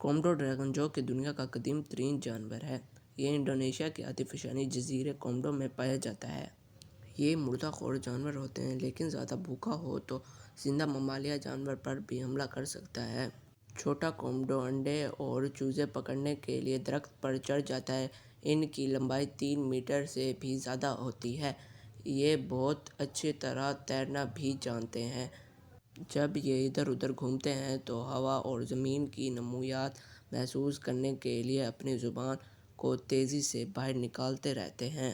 Komodo dragon जो कि दुनिया का कदीम तरीन जानवर है। ये इंडोनेशिया के आतिफशानी जजीरे कोमोडो में पाया जाता है। ये मुर्दाखोर जानवर होते हैं, लेकिन ज़्यादा भूखा हो तो जिंदा ममालिया जानवर पर भी हमला कर सकता है। छोटा कोमोडो अंडे और चूजे पकड़ने के लिए दरख्त पर चढ़ जाता है। इनकी लंबाई 3 मीटर से भी ज़्यादा होती है। ये बहुत अच्छी तरह तैरना भी जानते हैं। जब ये इधर उधर घूमते हैं तो हवा और ज़मीन की नमूयात महसूस करने के लिए अपनी ज़ुबान को तेज़ी से बाहर निकालते रहते हैं।